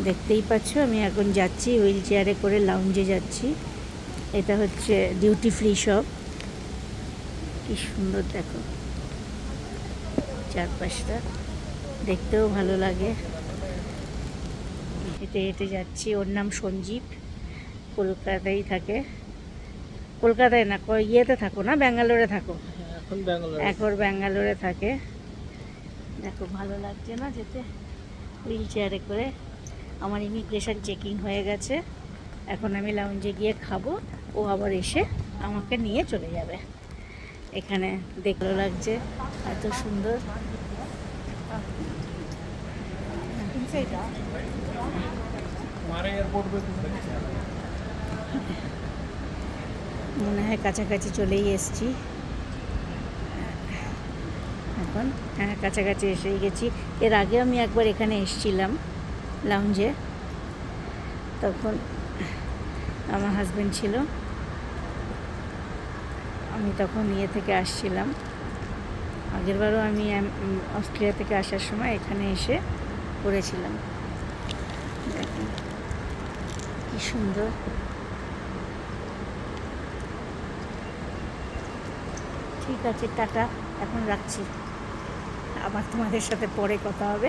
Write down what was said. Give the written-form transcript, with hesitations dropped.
দেখতেই পাচ্ছ আমি এখন যাচ্ছি হুইল চেয়ারে করে, লাউঞ্জে যাচ্ছি। এটা হচ্ছে ডিউটি ফ্রি শপ। কি সুন্দর দেখো চারপাশটা, দেখতেও ভালো লাগে। হেঁটে হেঁটে যাচ্ছি। ওর নাম সঞ্জীব, কলকাতায় থাকে। কলকাতায় না, ইয়েতে থাকো না, ব্যাঙ্গালোরে থাকো? এখন ব্যাঙ্গালোরে থাকে। দেখো ভালো লাগছে না যেতে হুইল চেয়ারে করে। আমার ইমিগ্রেশন চেকিং হয়ে গেছে, এখন আমি লাউঞ্জে গিয়ে খাবো, ও আবার এসে আমাকে নিয়ে চলে যাবে। এখানে দেখতে লাগছে, এত সুন্দর। মনে হয় কাছাকাছি চলেই এসছি এখন। হ্যাঁ, কাছাকাছি এসেই গেছি। এর আগে আমি একবার এখানে এসেছিলাম লাউঞ্জে, তখন আমার হাজব্যান্ড ছিল, আমি তখন ইয়ে থেকে আসছিলাম। আগেরবারও আমি অস্ট্রেলিয়া থেকে আসার সময় এখানে এসে পড়েছিলাম। দেখুন কি সুন্দর। ঠিক আছে, টাটা, এখন রাখছি, আবার তোমাদের সাথে পরে কথা হবে।